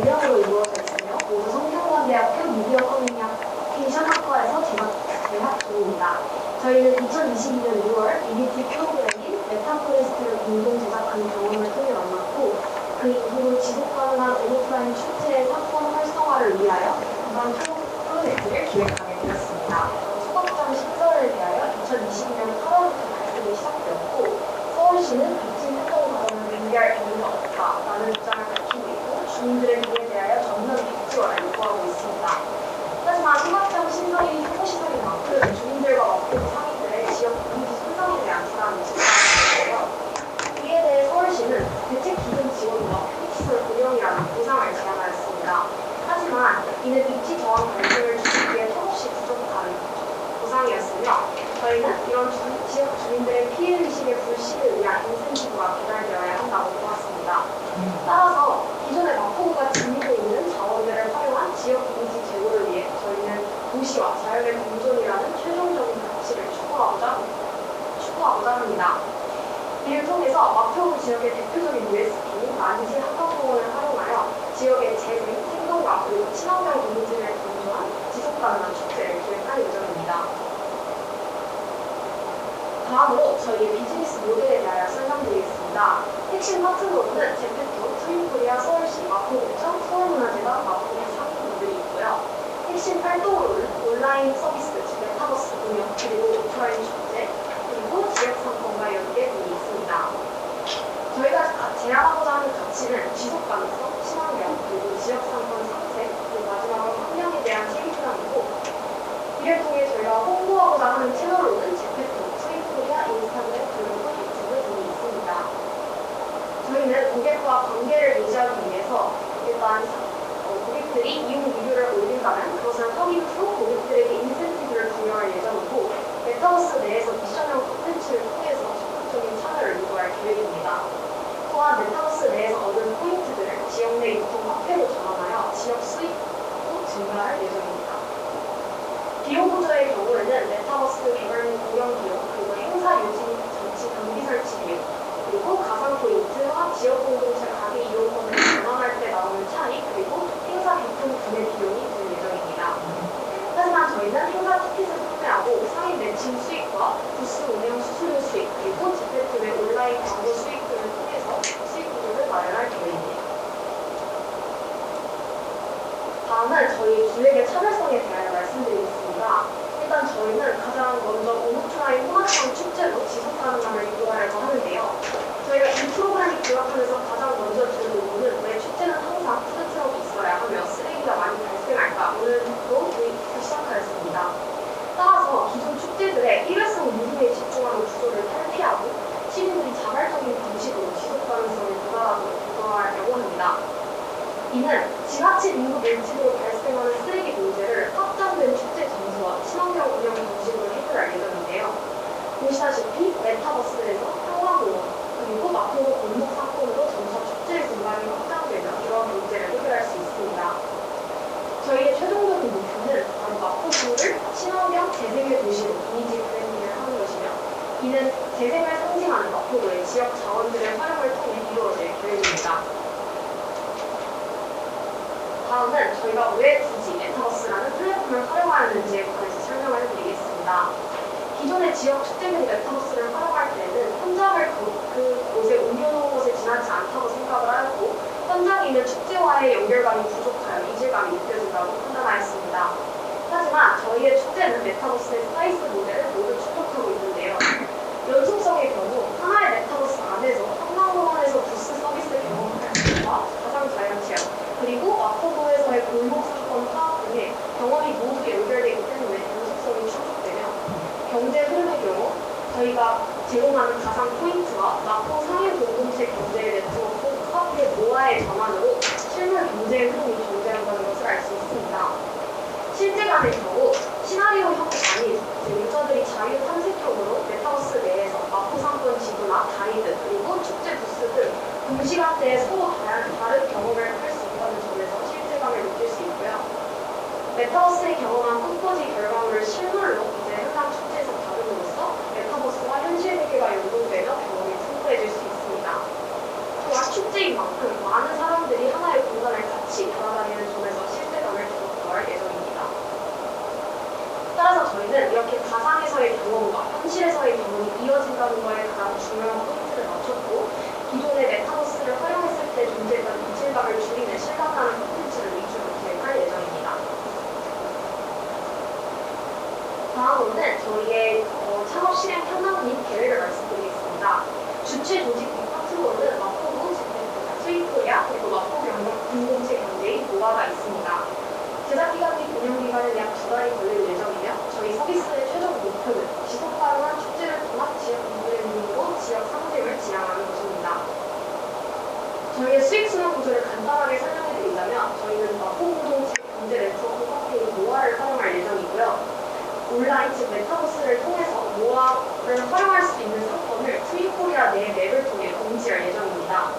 4명으로 이루어져 있으며 모두 성균관대학교 미디어 커뮤니케이션학과에서 재학 중입니다. 저희는 2022년 6월 EBT 프로그램인 메타포레스트를 공동 제작하는 경험을 통해 만났고 그 이후로 지속가능한 오프라인 축제의 사건 활성화를 위하여 이번 프로젝트를 기획하게 되었습니다. 소각장 신설을 위하여 2022년 8월부터 발표가 시작되었고 서울시는 빅진 활동 과정을 연결 의미가 없다라는 주장을 밝히고 있고 주민들의 미래에 대하여 전면 백지화를 요구하고 있습니다. 하지만 소각장 신설이 초보시설인 만큼 주민들과 마포구 상인들의 지역 이미지 손상에 대한 불안이 증가하고 있는데요. 이에 대해 서울시는 대책 기금 지원과 편익시설 운영이라는 보상을 제안하였습니다. 하지만 이는 입지 저항 관심을 주기에 턱없이 부족한 보상이었으며 저희는 이런 지역 주민들의 피해의식의 불씨를 위한 인센티브가 개발되어야 한다고 보았습니다. 따라서 기존의 마포구가 지니고 있는 자원들을 활용한 지역 이미지 제고를 위해 저희는 도시와 자연의 공존이라는 최종적인 가치를 추구하고자 합니다. 이를 통해서 마포구 지역의 대표적인 USP인 만지 한강공원을 활용하여 지역의 재생, 생동감 그리고 친환경 이미지를 강조한 지속가능한 축제를 기획할 예정입니다. 다음으로 저희의 비즈니스 모델에 대하여 설명드리겠습니다. 핵심 파트너로는 제페토, 트윈코리아, 서울시, 마포구청, 서울문화재단, 마포구 상인분들이 있고요. 핵심 활동으로는 온라인 서비스, 즉 메타버스 운영, 그리고 오프라인 축제, 그리고 지역상권과 연계 등이 있습니다. 저희가 제안하고자 하는 가치는 지속가능성, 친환경, 그리고 지역상권 상생, 그리고 마지막으로 환경에 대한 책임감이고 이를 통해 저희가 홍보하고자 하는 채널로는 제페토, 트윈코리아, 인스타그램, 블로그, 유튜브 등이 있습니다. 저희는 고객과 관계를 유지하기 위해서 일단 고객들이 이용 리뷰를 올린다면 그것을 확인 후 고객들에게 인센티브를 부여할 예정이고 메타버스 내에서 미션형 콘텐츠를 통해서 적극적인 참여를 요구할 계획입니다. 또한 메타버스 내에서 얻은 포인트들을 지역 내 유통 화폐로 전환하여 지역 수익도 증가할 예정입니다. 비용 구조의 경우에는 메타버스 개발 운영 비용, 그리고 행사 유지 장치 장비 설치 비용, 그리고 가상 포인트와 지역 공동체 가게 이용권을 전환할 때 나오는 차익, 그리고 행사 비품 구매 비용이 들 예정입니다. 하지만 저희는 행사 티켓을 판매하고 상인 매칭 수익과 부스 운영 수수료 수익, 그리고 제페토의 온라인 광고 수익 등을 통해서 수익 구조를 마련할 계획입니다. 다음은 저희 기획의 차별성에 대하여 말씀드리겠습니다. 일단 저희는 가장 먼저 오프라인 홍합성 축제로 지속가능함을 유도하려고 하는데요. 저희가 이 프로그램을 기획하면서 가장 먼저 드는 의문은 왜 축제는 항상 푸드트럭이 있어야 하며 쓰레기가 많이 발생할까?를 시작하였습니다. 따라서 기존 축제들의 일회성 유흥에 집중하는 구조를 탈피하고 시민들이 자발적인 방식으로 지속가능성을 도달하려고 합니다. 이는 지나친 인구 밀집으로 발생하는 쓰레기 문제를 확장된 축제 장소와 친환경 운영 방식으로 해결할 예정인데요. 보시다시피 메타버스에서 한강공원 그리고 마포구 골목 사건으로 점차 축제의 공간이 확장되며 이러한 문제를 해결할 수 있습니다. 저희의 최종적인 목표는 바로 마포구를 친환경 재생의 도시로 이미지 브랜딩을 하는 것이며 이는 재생을 상징하는 마포구의 지역 자원들의 활용을 통해 이루어질 계획입니다. 다음은 저희가 왜 굳이 메타버스라는 플랫폼을 활용하였는지에 관해서 설명을 해드리겠습니다. 기존의 지역 축제물 메타버스를 활용할 때는 현장을 그곳에 옮겨놓은 것에 지나지 않다고 생각을 하였고 현장에 있는 축제와의 연결감이 부족하여 이질감이 느껴진다고 판단하였습니다. 하지만 저희의 축제는 메타버스의 스파이스 모델을 모두 충족하고 있는데요. 연속성의 경우 하나의 메타버스 안에서 한강공원에서 부스 서비스 경험할 것과 가상 자연 체험 그리고 마포구에서의 골목 사건 파악 등의 경험이 모두 연결되기 때문에 연속성이 충족되며 경제 흐름의 경우 저희가 제공하는 가상 포인트와 마포 상인 공동체 경제의 네트워크 화폐 모아의 전환으로 실물 경제의 흐름이 존재한다는 것을 알 수 있습니다. 실제간의 경우 시나리오형 단위, 유저들이 자유 탐색적으로 메타버스 내에서 마포 상권 지도나 가이드 그리고 축제 부스 등 동시간대에 서로 다른 경험을 할 수 있다는 점에서 실제감을 느낄 수 있고요. 메타버스의 경험한 풋포지 결과물을 실물로 이제 현장 축제에서 다룸으로써 메타버스와 현실 세계가 연동되며 경험이 풍부해질 수 있습니다. 또한 축제인 만큼 많은 사람들이 하나의 공간을 같이 저희의 창업 실행 현황 및 계획을 말씀드리겠습니다. 주최 조직 및 파트너는 마포구, 트윈코리아, 그리고 마포공동체 경제인 모아가 있습니다. 제작기간 및 운영기간은 약 2달이 걸릴 예정이며 저희 서비스의 최종 목표는 지속가능한 축제를 통한 지역 브랜딩으로 지역 상징을 지향하는 것입니다. 저희의 수익순환 구조를 간단하게 설명해드리자면 저희는 마포공동체 경제 네트워크 카페인 모아를 활용할 예정이고요. 온라인 즉 메타버스를 통해서 모아를 활용할 수 있는 상권을 트윈코리아 내 맵을 통해 공지할 예정입니다.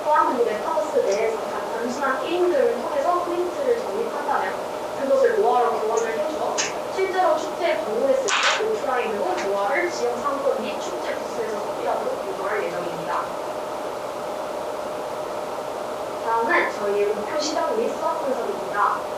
또한 그리고 메타버스 내에서 단순한 게임들을 통해서 포인트를 적립한다면 그것을 모아로 교환을 해주어 실제로 축제에 방문했을 때 오프라인으로 모아를 지역 상권 및 축제 부스에서 소비하도록 유도할 예정입니다. 다음은 저희의 목표 시장 및 수학 분석입니다.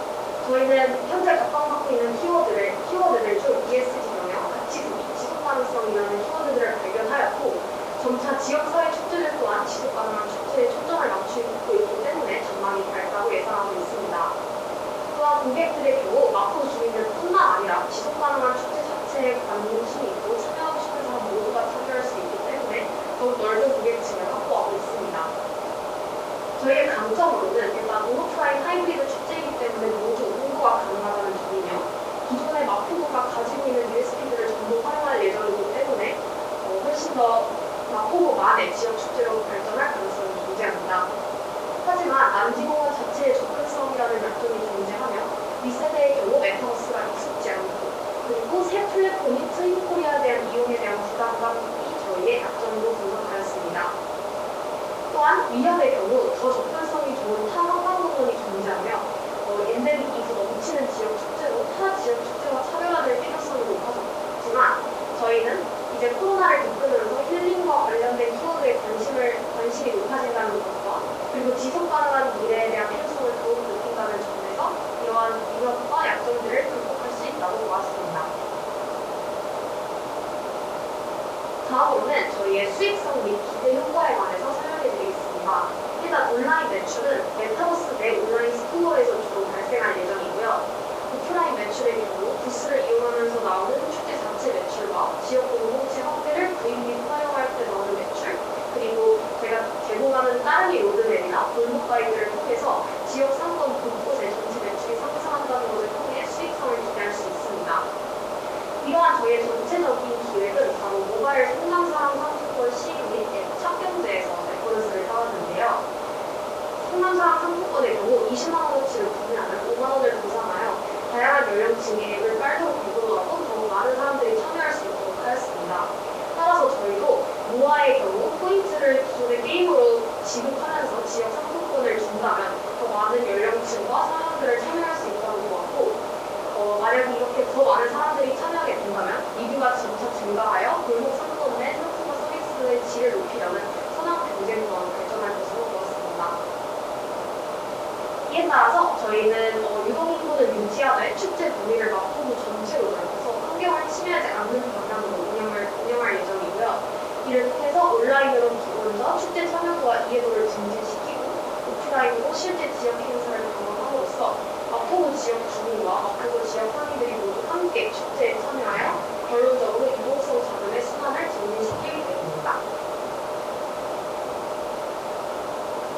저희는 현재 각광받고 있는 키워드들 중 ESG 경영, 가치 소비, 지속 가능성이라는 키워드들을 발견하였고 점차 지역사회 축제들 또한 지속 가능한 축제에 초점을 맞추고 있기 때문에 전망이 밝다고 예상하고 있습니다. 또한 고객들의 경우 마포 주민들뿐만 아니라 지속 가능한 축제 자체에 관심이 있고 참여하고 싶은 사람 모두가 참여할 수 있기 때문에 더욱 넓은 고객층을 확보하고 있습니다. 저희의 강점으로는 일단 오프라인 하이브리드 축제이기 때문에 모두 홍보가 가능하다는 점이며 기존의 마포구가 가지고 있는 USP들을 전부 활용할 예정이기 때문에 훨씬 더 마포구만의 지역 축제로 발전할 가능성이 존재합니다. 하지만 남지공원 자체의 접근성이라는 약점이 존재하며 윗세대의 경우 메타버스가 익숙지 않고 그리고 새 플랫폼인 트윈코리아에 대한 이용에 대한 부담감이 저희의 약점으로 분석하였습니다. 또한 위협의 경우 더 접근성이 좋은 타 한강공원이 존재하며 엔데믹 이후 넘치는 지역 축제로 타 지역 축제와 차별화될 필요성이 높아졌지만 저희는 이제 코로나를 겪으면서 힐링과 관련된 키워드에 관심이 높아진다는 것과 그리고 지속 가능한 미래에 대한 필요성을 더욱 느낀다는 점에서 이러한 위협과 약점들을 극복할 수 있다고 보았습니다. 다음으로는 저희의 수익성 및 기대 효과에 관해서 설명해드리겠습니다. 일단 온라인 매출은 메타버스 내 온라인 스토어에서 주로 발생할 예정이고요. 오프라인 매출의 경우 부스를 이용하면서 나오는 축제 자체 매출과 지역 공동체 확대를 구입 및 활용할 때 나오는 매출, 그리고 제가 제공하는 따릉이 로드맵이나 골목 가이드를 통해서 지역 상권 곳곳의 전체 매출이 상승한다는 것을 통해 수익성을 기대할 수 있습니다. 이러한 저희의 전체적인 기획은 바로 모바일 상남사랑 상품권 시행 및 앱 착경제에서 레퍼런스를 따왔는데요. 상남사랑 상품권의 경우 20만원어치를 구매하면 5만원을 보상하여 다양한 연령층의 앱을 빨도록 되돌아도 더욱 많은 사람들이 참여할 수 있도록 하였습니다. 따라서 저희도 모아의 경우 포인트를 기존의 게임으로 지급하면서 지역 상품권을 준다면 더 많은 연령층과 사람들을 참여할 수 있다고 보았고 만약에 이렇게 더 많은 사람들이 참여하게 된다면 리뷰가 점차 증가하여 골목 상권 내 상품과 서비스의 질을 높이려는 선한 경쟁 또한 발전할 것으로 보았습니다. 이에 따라서 저희는 유동인구는 유지하되 축제 범위를 마포구 전체로 넓혀서 환경을 침해하지 않는 방향으로 운영할 예정이고요. 이를 통해서 온라인으로 기본적 축제 참여도와 이해도를 증진시키고 오프라인으로 실제 지역 행사를 강화함으로써 마포구 지역 주민과 마포구 지역 상인들이 모두 함께 축제에 참여하여 결론적으로 이동성 자금의 순환을 증진시키게 됩니다.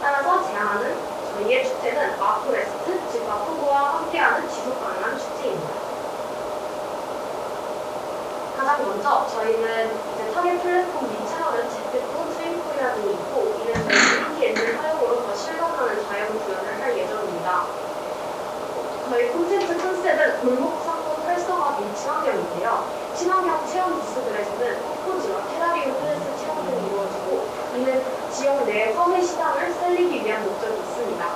따라서 제안하는 저희의 축제는 마포레스트, 즉 마포구와 함께하는 지속가능한 축제입니다. 가장 먼저 저희는 이제 타겟 플랫폼 및 채널은 재택도 트윈코리아 등이 있고 이는 저희 엔진 사용으로 더 실감나는 자연 구현을 할 예정입니다. 저희 콘텐츠 컨셉은 골목 상권 활성화 및 친환경인데요. 친환경 체험 부스들에서는 포토지와 테라리움 플레스 체험 등이 이루어지고 이는 지역 내 화훼 시장을 살리기 위한 목적이 있습니다.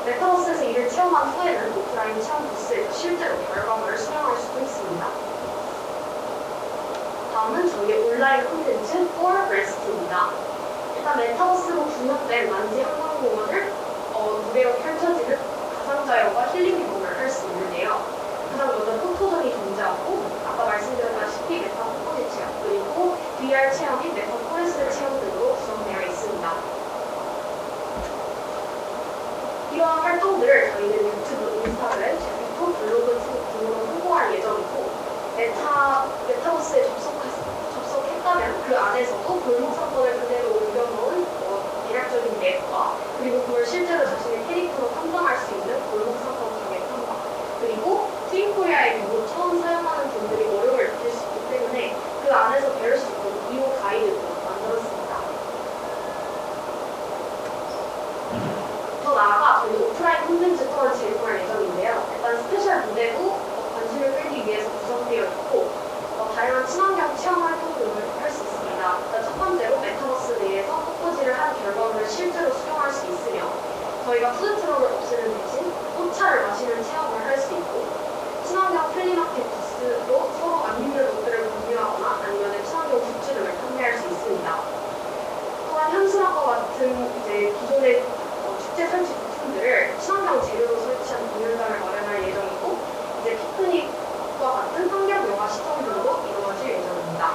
메타버스에서 이를 체험한 후에는 오프라인 체험 부스에서 실제로 결과물을 수령할 수도 있습니다. 다음은 저희의 온라인 콘텐츠 For Rest입니다. 일단 메타버스로 구현된 만지 한강공원을 무대로 펼쳐지는 가상자연과 힐링 경험을 할 수 있는데요. 가장 먼저 포토존이 존재하고 아까 말씀드렸다시피 메타 포토지 체험 그리고 VR 체험 및 메타 포레스트 체험 등으로 구성되어 있습니다. 이러한 활동들을 저희는 유튜브, 인스타그램, 제피토, 블로그 등으로 홍보할 예정이고 메타버스에 접속했다면 그 안에서도 골목 상권을 그대로 옮겨놓은 대략적인 맵과 그리고 그걸 실제로 자신의 캐릭터로 탐방할 수 있는 골목 상권 가게 탐방 그리고 트윈코리아의 경우 처음 사용하는 분들이 어려움을 느낄 수 있기 때문에 그 안에서 배울 수 있도록 이용 가이드도 만들었습니다. 더 나아가 저희 오프라인 콘텐츠 또한 제공할 예정인데요. 일단 스페셜 무대도 관심을 끌기 위해서 구성되어 있고 다양한 친환경 체험 활동 등을 할 수 있습니다. 일단 첫 번째로 메타버스 내에서 꽃꽂이를 한 결과물을 실제로 수령할 수 있으며 저희가 푸드트럭을 없애는 대신 꽃차를 마시는 체험을 할 수 있고 친환경 플리마켓 부스로 서로 안 입는 옷들을 공유하거나 아니면 친환경 굿즈 등을 판매할 수 있습니다. 또한 향수랑과 같은 기존의 축제 설치 부품들을 친환경 재료로 설치한 공연장을 마련할 예정이고 피크닉과 같은 환경 영화 시청 등으로 이루어질 예정입니다.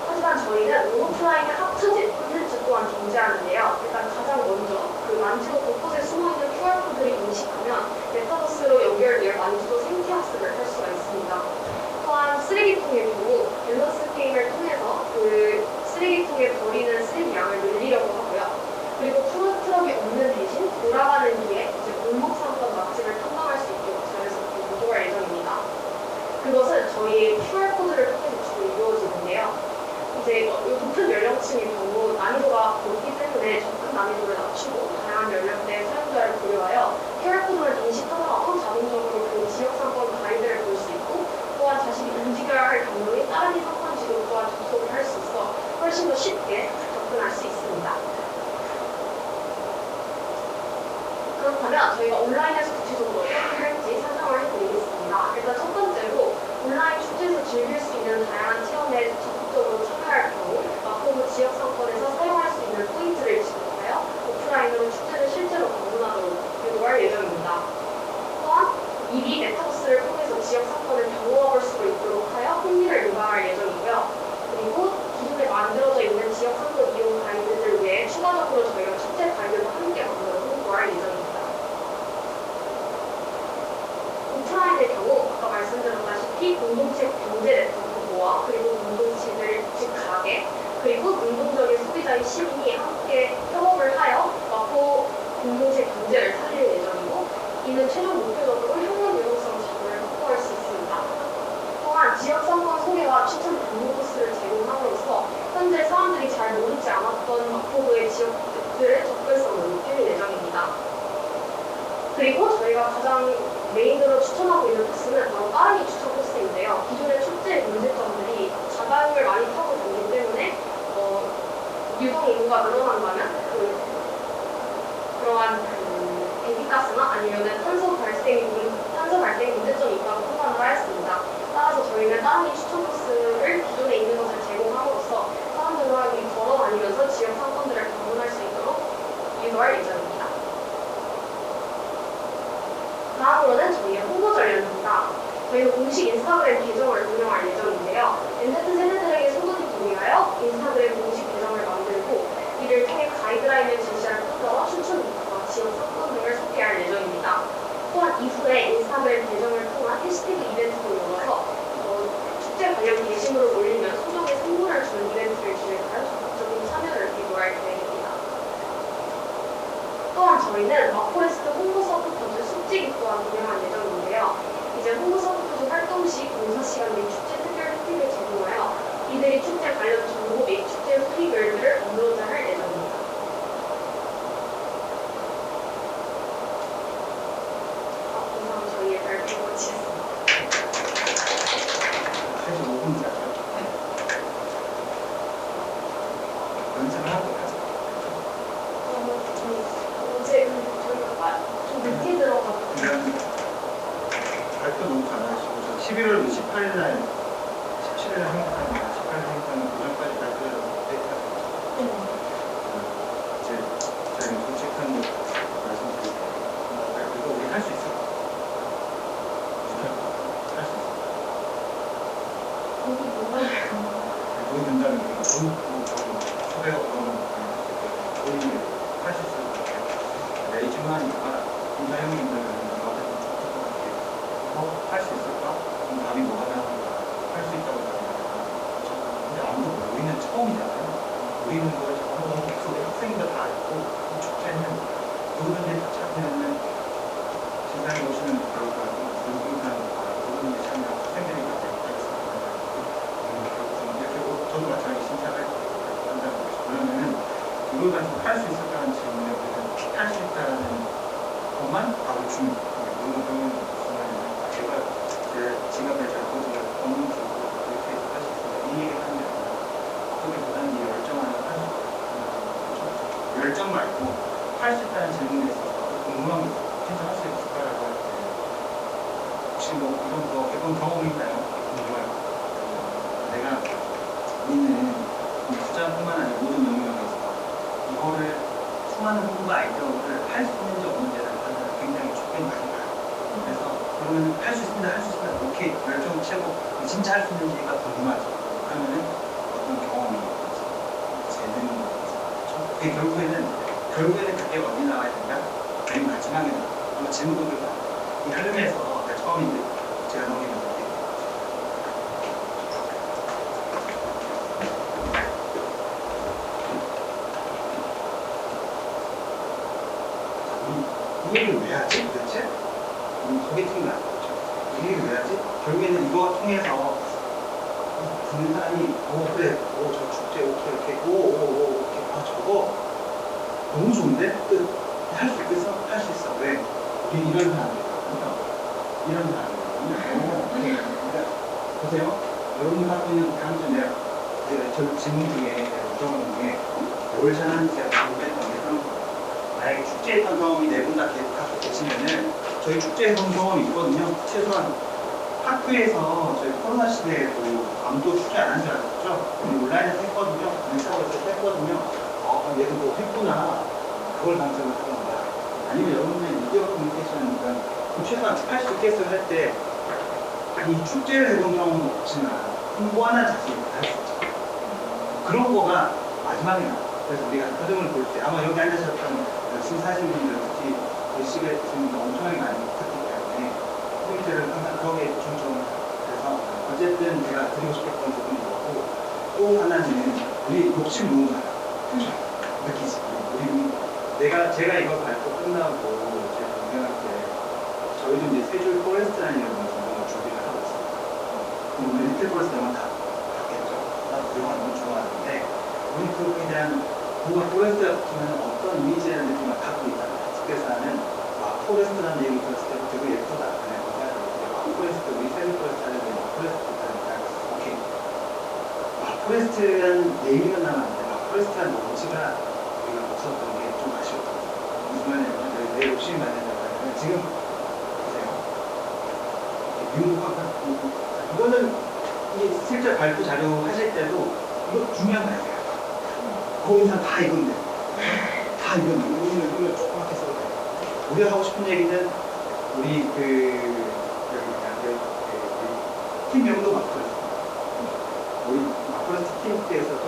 하지만 저희는 오프라인의 합쳐진 콘텐츠 또한 존재하는데요. 일단 가장 먼저 그 만지도 곳곳에 숨어있는 QR코드를 인식하면 메타버스로 연결되어 만지도 생태학습을 할 수가 있습니다. 또한 쓰레기통의 경우 밸런스 게임을 통해서 그 쓰레기통에 버리는 쓰레기 양을 늘리려고 하고요. 그리고 푸드트럭이 없는 대신 돌아가는 길에 골목 상권 맛집을 탐방할 수 있도록 자연스럽게 유도할 예정입니다. 그것은 저희 QR코드를 통해서 주로 이루어지는데요. 높은 연령층의 경우 난이도가 높기 때문에 접근 난이도를 낮추고 다양한 연령대의 사용자를 고려하여 QR코드를 인식하더라도 자동적으로 그 지역 상권 가이드를 볼 수 있고 또한 자신이 움직여야 할 경로인 다른 상권 지도 또한 접속을 할 수 있어 훨씬 더 쉽게 접근할 수 있습니다. 그렇다면 저희가 온라인에서 구체적으로 어떻게 할지 설명을 해드리겠습니다. 일단 첫 번째로 온라인 축제에서 즐길 수 있는 다양한 체험에 적극적으로 참여할 경우 마포구 지역 상권에서 사용할 수 있는 포인트를 지급하여 오프라인으로 축제를 실제로 방문하도록 유도할 예정입니다. 또한 미리 메타버스를 통해서 지역 상권을 경험해볼 수 있도록 하여 흥미를 유발할 예정이고요. 그리고 기존에 만들어져 있는 지역 상권 이용 가이드들 외에 추가적으로 저희가 축제 가이드도 함께 만들어 홍보할 예정입니다. 오프라인의 경우 아까 말씀드렸다시피 공동체 경제 네트워크 모아 그리고 공동체들 즉 가게 그리고 능동적인 소비자인 시민이 함께 협업을 하여 마포 공동체 경제를 살릴 예정이고 이는 최종 목표적으로 현금 유동성 자금을 확보할 수 있습니다. 또한 지역 상권 소개와 추천 방문 코스를 제공함으로써 현재 사람들이 잘 모르지 않았던 마포구의 지역들의 접근성을 높일 예정입니다. 그리고 저희가 가장 메인으로 추천하고 있는 코스는 바로 따릉이 추천 코스인데요. 기존의 축제의 문제점들이 자가용을 많이 타고 다니기 때문에 유동 인구가 늘어난다면 그러한 배기가스나 아니면 탄소 발생 문제점이 있다고 판단을 하였습니다. 따라서 저희는 따릉이 추천 코스를 기존에 있는 것을 제공함으로써 사람들과 걸어 다니면서 지역 상권들을 방문할 수 있도록 유도할 예정입니다. 다음으로는 저희의 홍보 전략입니다. 저희는 공식 인스타그램 계정을 운영할 예정인데요. MZ 세대들에게 소개를 위하여 인스타그램 공식 계정을 만들고 이를 통해 가이드라인을 제시할 뿐더러 추천 문구와 지역 상권 등을 소개할 예정입니다. 또한 이후에 인스타그램 계정을 통한 해시태그 이벤트도 열어서 축제 관련 게시물을 올리면 소정의 선물을 주는 이벤트를 기획하여 적극적인 참여를 유도할 계획입니다. 또한 저희는 마포레스트 홍보 서포터즈 숙지기 또한 운영할 예정인데요. 이제 홍보 서포터즈 활동 시 봉사 시간 및 축제 특별 혜택을 제공하여 이들이 축제 관련 정보 및 축제 후기 글들을 업로드할 예정입니다. 이상 저희의 발표를 마치겠습니다. 35분짜리요? 연습을 하고 가죠. 저희가 좀 늦게 들어가고 발표 너무 잘하시고 저 11월 28일 날 17일 날 행복합니다. 18일 행복하는 오전까지 발표를 못했다고 이제 저희는 솔직한 말씀드릴게요. 발표도 우리 할 수 있을 것 같아요. 할 수 있을 것 같아요. 돈이 된다는 게 돈 소비가 그러면 돈이 할 수 있을 것 같아요. 내지만 하니까 인사 형님들은 나한테 좀 촉촉하게 할 수 있을까? 그럼 답이 뭐가 나올까? 할 수 있다고 답합니다. 근데 아무도 우리는 처음이잖아요. 우리는 그걸 전부 속에 학생도 다 알고 이 축제는 누구든지 다 참여하는 세상에 오시는 바로가고 누구나 누구든지 참여하는 학생들이 다 되겠습니다. 이렇게 저도 마찬가지 신청을 한다고 그러면은 이걸 가지고 할 수 있을까라는 질문에 우리는 할 수 있다라는 것만 바로 주는 그런 무슨 말이냐. 제가 제 지갑에 잡고서 없는 주고 이렇게 할 수 있습니다. 이 얘기를 하는 게 아니라 그거보다는 이 열정하는 열정 말고 할 수 있다는 질문에 있어서 궁금한 게 있어요. 진짜 할 수 있을까라고 할 때 혹시 뭐 이런 거 해본 경험이 있나요? 궁금해요. 내가 우리는 투자뿐만 아니라 모든 영역에서 이거를 수많은 홍보 아이디어를 할 수 있는지 없는지를 판단을 굉장히 좁게 많이 봐요. 그래서 그러면 할 수 있습니다, 할 수 있습니다. 오케이, 열정 채고 진짜 할 수 있는지가 궁금하죠. 그러면은 어떤 경험이 재능이 그게 결국에는 그게 어디 나와야 된다? 아니면 마지막에 나와. 아마 질문을 봐. 이 흐름에서 처음인데 제가 넘기면서 이 얘기를 왜 하지 도대체? 소개팅을 안 하죠. 이 얘기를 왜 하지? 결국에는 이거 통해서 듣는 사람이 그래, 저 축제 오케이 오케이 저거 너무 좋은데? 할 수 있겠어? 할 수 있어. 왜? 우리 이런 사람들이거든요. 이런 사람들이거든요. 그러니까 보세요. 여러분이 갖고 있는 강주 내가 저 질문 중에 물어보는 중에 뭘 잘하는지 제가 궁금했던 게 그런 거예요. 만약에 축제했던 경험이 네 분 다 갖고 계시면은 저희 축제했던 경험이 있거든요. 최소한 학교에서 저희 코로나 시대에도 아무도 축제 안 한 줄 알았죠? 우리 온라인에서 했거든요. 인스타그램에서 했거든요. 얘도 뭐 했구나. 그걸 강조를 하는 거야. 아니면 여러분은 미디어 커뮤니케이션이니까 최소한 할 수 있겠어요 할 때 아니 축제를 해본 경험은 없지만 홍보하는 자체는 할 수 있죠. 그런 거가 마지막에 나와. 그래서 우리가 흐름을 볼 때 아마 여기 앉으셨던 심사하신 분들 특히 글씨가 지금 엄청나게 많이 듣기 때문에 포인트를 항상 거기에 중점을 그래서 어쨌든 제가 드리고 싶었던 부분이 있고 또 하나는 우리 욕심 너무 많아. 느끼지. 제가 이거 발표 끝나고 제가 공연할 때 저희도 이제 세줄 포레스트라는 이런 공연을 준비를 하고 있습니다. 우리 리틀 포레스트 영화 다 봤겠죠. 나도 그 영화 너무 좋아하는데 우리 그거에 대한 뭔가 포레스트가 붙으면 어떤 이미지라는 느낌을 갖고 있다는 거지. 그래서 나는 포레스트라는 얘기 들었을 때 되게 예쁘다. 포레스트, 우리 세줄 포레스트 하는데 포레스트 있다니까 오케이. 포레스트라는 얘기만 나면 안 돼. 포레스트라는 정치가 우리가 없었던 게 좀 아쉬웠거든요. 무슨 말이냐면 내 욕심이 많았다고 하면 지금 보세요. 미국 이거는 이게 실제 발표 자료 하실 때도 이거 중요한 거 아니에요. 거기서 다 이건데 다 이건데 이걸 조그맣게 써도 돼요. 우리가 하고 싶은 얘기는 우리 팀명도 마크로스 우리 마크로스 팀에서도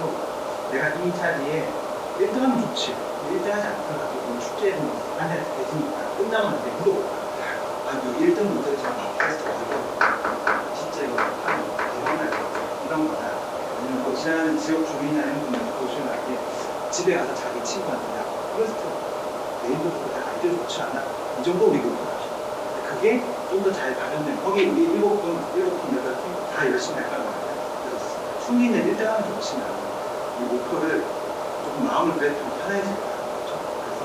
내가 이 자리에 1등하면 좋지. 1등하지 않더라도 오늘 축제에서 안에 계시니까 끝나면 안 돼. 물어봐. 여기 1등 못했지만 마크로스 가지고 진짜 이거 하면 대박날 것 같아. 이런 거나 아니면 뭐 지나가는 지역 주민이나 이런 분들 보시면 알게 집에 가서 자기 친구한테 야 마크로스 네임도 아이디어 좋지 않아? 이 정도 우리 목표하죠. 그게 좀 더 잘 발현된 거기 우리 7분, 8팀 다 열심히 할 거란 말이야. 그래서 승리는 1등하면 좋지만 이 목표를 조금 마음을 그래 좀 편해질 거야. 그렇죠? 그래서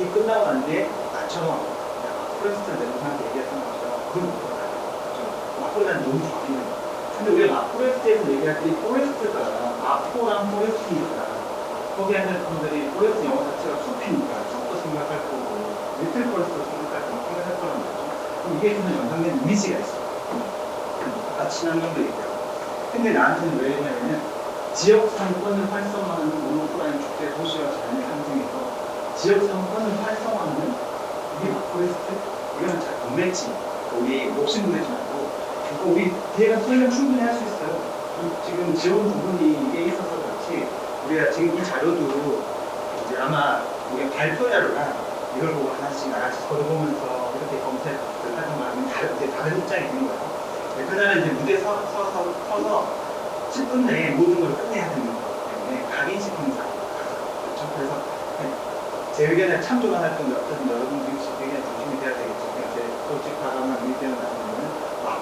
이 끝나고 난 뒤에 나처럼 마크로스트 내부한테 얘기했던 것처럼 그런 목표가 나요. 그렇죠? 마크로스는 너무 좋아하는 거야. 근데 우리가 마크로스트에서 얘기할 때 이 포레스트가 마포랑 포레스트니까 거기 앉는 분들이 포레스트 영어 자체가 숲이니까 숲도 생각할 거고 리틀 포레스트도 생각할 거란 말이죠. 그럼 이게 주는 연상된 이미지가 있어요. 친환경도 얘기하고. 근데 나한테는 왜 했냐면 지역 상권을 활성화하는 모노프라인 축제 도시와 자연의 상징에서 지역 상권을 활성화하는 이게 마크로스트? 이거는 잘 못 맺지. 우리 욕심 부리지 말고 우리 대회가 설명 충분히 할 수 있어요. 지금 지원 부분이 이게 있어서 그렇지 우리가 지금 이 자료도 이제 아마 우리가 발표 자료랑 이걸 보고 하나씩 걸어보면서 이렇게 검색을 하는 거하면 다른 입장이 되는 거예요. 그날은 이제 무대에 서서 10분 내에 모든 걸 끝내야 되는 거기 때문에 각인시키는 거예요. 그렇죠? 그래서 제 의견에 참조만 할 건데 어쨌든 여러분들이 의견 중심이 돼야 되겠죠. 제 솔직하거나 의견을 나누면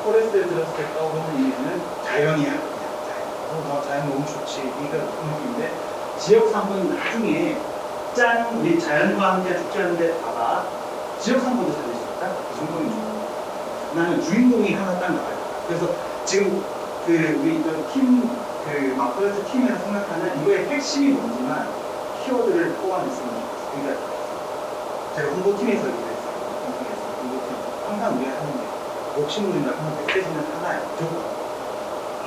포레스트를 들었을 때 떠오르는 이유는 자연이야. 그냥 자연 너무 좋지. 이거 느낌인데 지역상권 나중에 짠 우리 자연과 함께 축제하는데 봐봐. 지역상권도 살릴 수 있다. 그 정도는 좋아. 나는 주인공이 하나 딱 나와요. 그래서 지금 우리 팀 마포레스트 팀에서 생각하는 이거의 핵심이 뭔지만 키워드를 포함했으면 좋겠어요. 그러니까 제가 홍보팀에서 일했어요. 홍보팀 항상 우리가 하는 게 욕심부린다 하면 메시지는 하나예요.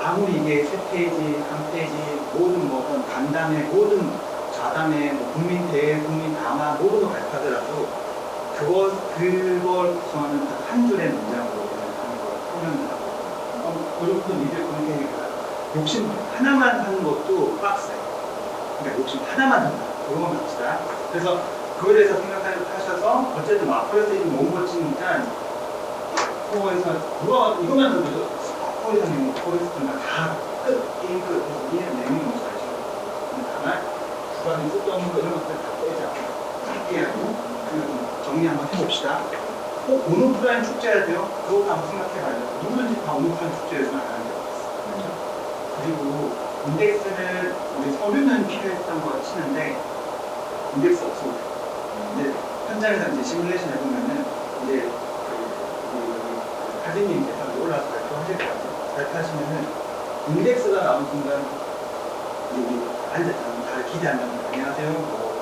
아무리 이게 세 페이지, 한 페이지, 모든 간담회, 모든 좌담회, 국민 대회, 국민 강화, 모든 걸 발표하더라도 그걸 구성하는 한 줄의 문장으로 하는 걸 표현을 하고 그렇고 미디어 커뮤니케이션가 욕심 하나만 하는 것도 빡세요. 그러니까 욕심 하나만 한다. 그것만 갑시다. 그래서 그거에 대해서 생각하셔서 어쨌든 마포에서 너무 멋지니까 코에서 이거만 들어도 코에서는 포레스트나 다 끝, 게임 끝. 우리는 내용이 너무 잘 지어. 다만 주관이 쓸데없는 거 이런 것들 다 빼자. 짧게 하고 정리 한번 해봅시다. 꼭 온오프라인 축제해야 돼요. 그것도 한번 생각해봐야 돼요. 누구든지 다 온오프라인 축제에서는 안 하는 게 없어요. 그리고 인덱스를 우리 서류는 필요했던 거 치는데 인덱스 없어도 돼요. 이제 현장에서 이제 시뮬레이션 해보면은 이제 가진님께서 올라와서 발표하실 것 같아요. 발표하시면은 인덱스가 나온 순간 우리 앉아서 다 기대한다는 거예요. 안녕하세요.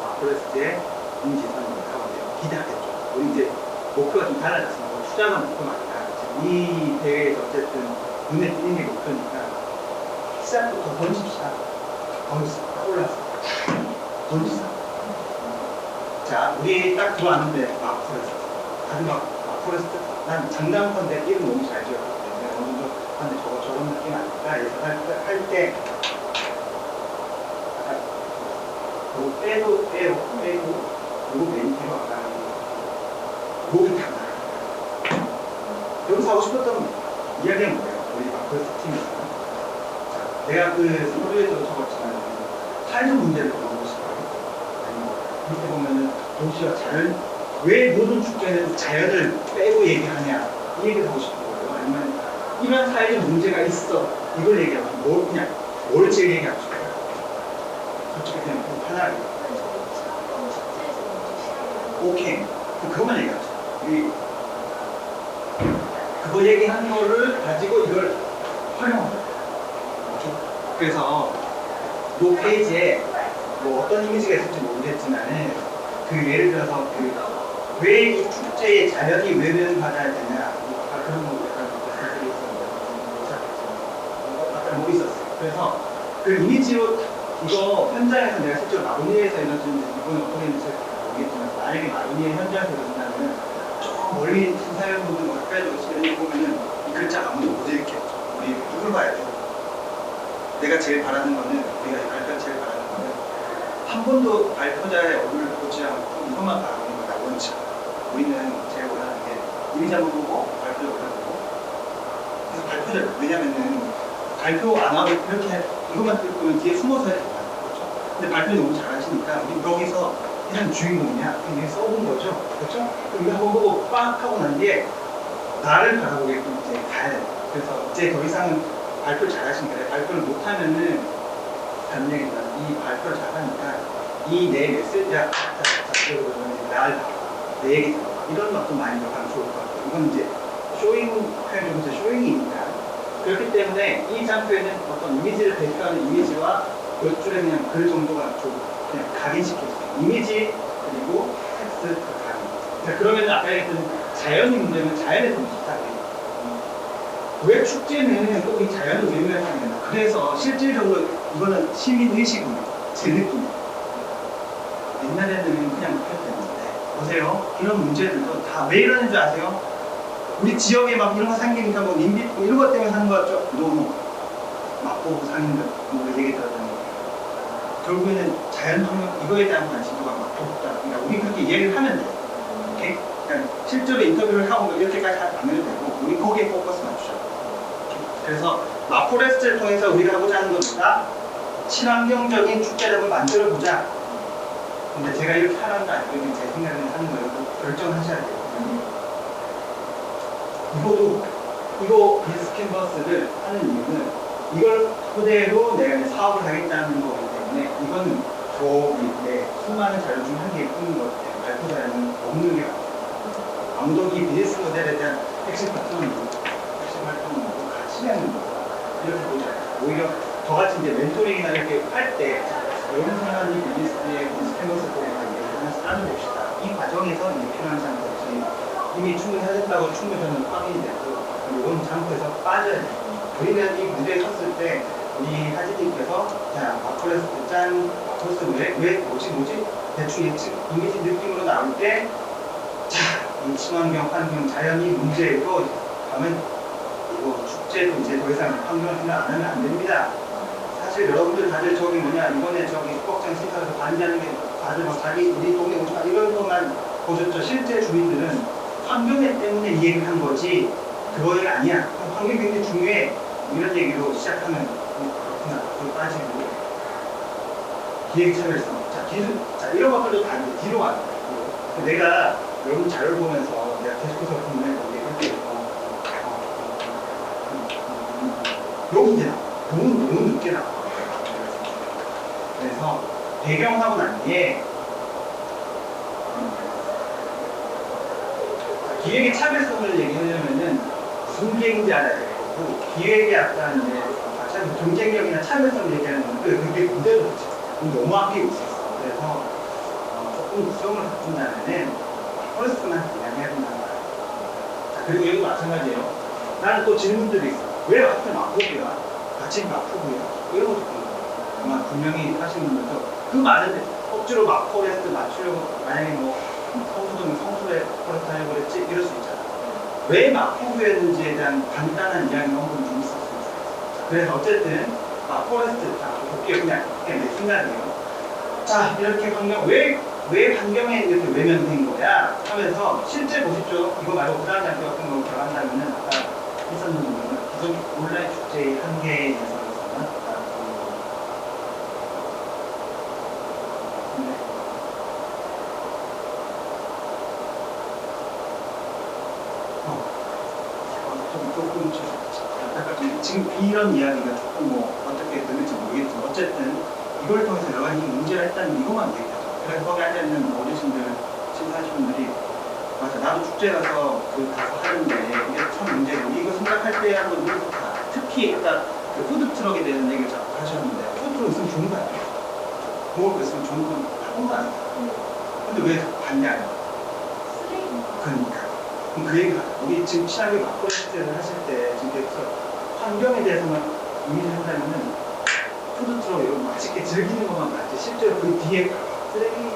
마포레스트의 임지선입니다. 하고 기대하겠죠. 우리 이제 목표가 좀 달라졌습니다. 투자가 목표가 아니라 이 대회에서 어쨌든 눈에 띄는 게 목표니까 시작부터 던집시다. 딱 올라서 던지자. 자, 우리 딱 들어왔는데 마포레스트. 다들 마포레스트. 난 장담컨대 이름 너무 잘 지었기 때문에 어느 정도 근데 저런 느낌 아닐까 해서 할 때 빼고 그리고 메인 테로 안 가는 모두 다 나가요. 여기서 하고 싶었던 이야기는 뭐예요? 우리 마포레스트 팀에서 자, 내가 서류에도 적었지만 사회적 문제를 물어보고 싶어요. 아니면 밑에 보면은 도시와 자연 왜 모든 축제는 자연을 빼고 얘기하냐 이 얘기를 하고 싶은 거예요. 아니면 이런 사회적 문제가 있어 이걸 얘기하고 뭘 제일 얘기하고 싶어요. 솔직히 그냥 편하게 오케이 그것만 얘기하죠. 그거 얘기한 거를 가지고 이걸 활용하죠. 그래서 이 페이지에 어떤 이미지가 있을지 모르겠지만 예를 들어서 왜 이 축제의 자연이 외면받아야 되냐 그런 거 약간 말씀드리고 있었는데 약간 뭐 있었어요. 그래서 그 이미지로 이거 현장에서 내가 실제로 마로니에서 이루어지는데 이번에 어떻게 했는지 모르겠지만 만약에 마로니에 현장에서 이루어진다면 좀 멀리 심사위원분들 가까이 오시면 보면은 이 글자 아무도 못 읽겠죠. 우리 누굴 봐야 돼요. 내가 제일 바라는 거는 우리가 이 발표 제일 바라는 거는 한 번도 발표자의 얼굴을 보지 않고 이것만 바라보는 거다 원칙. 우리는 제일 원하는 게 이미지 한번 보고 발표를 보고 그래서 발표를 왜냐면은 발표 안 하고 이렇게 이것만 듣고 뒤에 숨어서 해야 되잖아요. 그렇죠? 근데 발표 너무 잘하시니까 우리 여기서 이런 주인공이야. 그냥 써본 거죠. 그렇죠? 그럼 이거 한번 보고 빡 하고 난 뒤에 나를 바라보게끔 이제 가야 돼요. 그래서 이제 더 이상은 발표를 잘하시니까 발표를 못하면은 다른 얘기보다 이 발표를 잘하니까 이 내 메시지야 나를 봐봐. 내 얘기 들어봐. 이런 것도 많이 들어가면 좋을 것 같아요. 이건 이제 쇼잉 표현이 쇼잉이니까 그렇기 때문에 이 장표에는 어떤 이미지를 대표하는 이미지와 몇 줄에 그냥 글 정도가 좀 그냥 각인시켜주세요. 이미지 그리고 텍스트 각인. 자, 그러면 아까 얘기했던 자연이 문제면 자연에 좀 비슷하게 왜 축제는 꼭 이 자연을 외면해야 되나? 그래서 실질적으로 이거는 시민의식입니다. 제 느낌. 옛날에는 그냥 못했는데 보세요. 이런 문제들도 다 왜 이러는 줄 아세요? 우리 지역에 막 이런 거 생기니까 뭐 인비 이런 것 때문에 사는 거 같죠? 너무 마포 상인들 뭐 얘기 들었더니 결국에는 자연 환경 이거에 대한 관심도가 막 높다. 그러니까 우리 그렇게 이야기를 하면 돼. 그러니까 실제로 인터뷰를 하고 이렇게까지 안 해도 되고 우리 거기에 포커스 맞추죠. 그래서 마포레스트를 통해서 우리가 하고자 하는 것보다 친환경적인 축제를 만들어 보자. 근데 제가 이렇게 하는 거 아니고 제 생각을 하는 거예요. 결정하셔야 돼요. 이거 비스 캔버스를 하는 이유는 이걸 토대로 내가 사업을 하겠다는 거기 때문에 이거는 내 수많은 자료 중 한 개의 뿐인 것 같아요. 발표 자료는 없는 게 맞아요. 아무도 이 비즈니스 모델에 대한 핵심 활동을 같이 하는 거다. 이렇게 보자. 오히려 저같이 이제 멘토링이나 이렇게 할 때 여러분 생각하는 이 비즈니스의 비즈 캔버스 통해서 하나씩 따져봅시다. 이 과정에서 이제 필요한 장소들이 이미 충분히 하셨다고 충분히 저는 확인이 됐고 이런 장소에서 빠져야 돼요. 우리는 이 무대에 섰을 때 우리 하진님께서 자 마포레스트 짠 마포레스트 왜 뭐지 대충 예측 이미지 느낌으로 나올 때 자 이 친환경 환경 자연이 문제고 가면 이거 축제도 이제 더 이상 환경을 생각 안 하면 안 됩니다. 사실 여러분들 다들 저기 뭐냐 이번에 저기 수국장 시설에서 반대하는 게 다들 막 자기 우리 동네 오지마 이런 것만 보셨죠. 실제 주민들은 환경 때문에 이 얘기를 한 거지 그거가 아니야. 환경이 굉장히 중요해. 이런 얘기로 시작하면 그렇구나. 그걸 빠지고 기획차별성. 자 이런 것들도 다 뒤로 가요. 내가 여러분 자료를 보면서 내가 계속해서 보면 거기에 너무 문제 나와. 너무 늦게 나와. 그래서 배경하고 난 뒤에 기획의 차별성을 얘기하려면은 무슨 기획인지 알아야 되고 기획의 약간 이제 참 경쟁력이나 차별성을 얘기하는 건데 그게 그대로 그렇죠. 너무 앞에 있었어. 그래서 조금 구성을 바꾼다면은 퍼스트만 이야기해야 된다는 거야. 자, 그리고 여기도 마찬가지예요. 나는 또 질문들이 있어. 왜 마포 마포구야? 같이 마포구야? 이런 것도 궁금해요. 아마 분명히 하시는 분들도 그 많은데 억지로 마포레스트 맞추려고 만약에 뭐 성수동 성수에 포레스트 하려고 그랬지? 이럴 수 있잖아. 왜 마포구였는지에 대한 간단한 이야기가 한번 좀 있었어요. 그래서 어쨌든 마포레스트 자 볼게요. 그냥 내 생각이에요. 자 이렇게 환경 왜 환경에 이렇게 외면된 거야? 하면서 실제 보십시오. 이거 말고 그 다음 장표 같은 거 들어간다면은 아까 했었는 부분은 기존 온라인 축제의 한계에 대해서는 지금 이런 이야기가 조금 뭐 어떻게 들릴지 모르겠지만 어쨌든 이걸 통해서 여러 가지 문제가 있다는 이것만 얘기하죠. 그래서 거기 앉아있는 어르신들, 심사하시는 분들이 맞아 나도 축제 가서 가서 하는데 이게 참 문제고 이거 생각할 때 한번 너무 좋다. 특히 아까 그 푸드트럭에 대한 얘기를 자꾸 하셨는데 푸드트럭 있으면 좋은 거 아니에요? 먹을 거 있으면 좋은 건 좋은 거 아니에요? 근데 왜 반대하냐? 그러니까 그럼 그 얘기가 우리 지금 친하게 마포레스트를 하실 때 지금 계속 환경에 대해서만 의미를 한다면은 푸드트럭 이런 맛있게 즐기는 것만 맞지 실제로 그 뒤에 쓰레기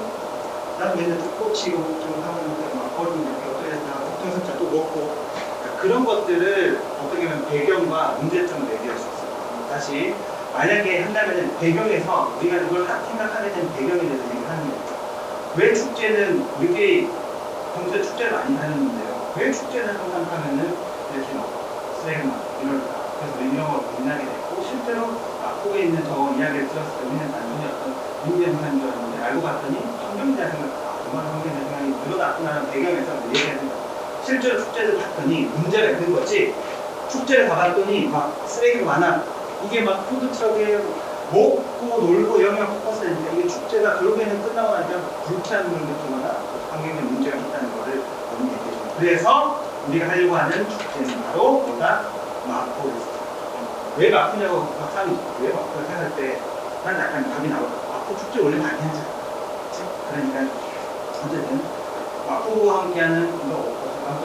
나는 맨날 꽂히고 좀 하는데 막 버리는 게 어떻게 했다가 폭탄석자 또 먹고 그러니까 그런 것들을 어떻게 보면 배경과 문제점을 얘기할 수 있어요. 다시 만약에 한다면 배경에서 우리가 이걸 생각하게 된 배경에 대해서 얘기하는 거예요. 왜 축제는 우리끼리 평소에 축제를 많이 하는데요. 왜 축제를 항상 하면은 이렇게 막 쓰레기만 이럴까. 그래서 이런 민나게 됐고 실제로 마포에 있는 저 이야기를 들었을 때 우리는 단순히 어떤 민대문화인 줄 알았는데 알고 봤더니 환경에 대한 생각, 정말 환경에 대한 생각이 늘어났구나라는 배경에서 얘기하는 거예요. 실제로 축제를 갔더니 문제가 있는 거지 축제를 가봤더니 막 쓰레기가 많아. 이게 막 푸드트럭에 먹고 놀고 영양 포커스 되니까 이게 축제가 결국에는 끝나고 나니까 불쾌한 걸 느끼거나 환경에 문제가 있다는 거를 너무 얘기해줘요. 그래서 우리가 하려고 하는 축제는 바로 뭐다? 마포레스트. 왜 마포냐고 막 사람이 왜 마포를 생각할 때 난 약간 답이 나오고 마포 축제 원래 많이 하잖아. 그러니까 어쨌든 마포와 함께하는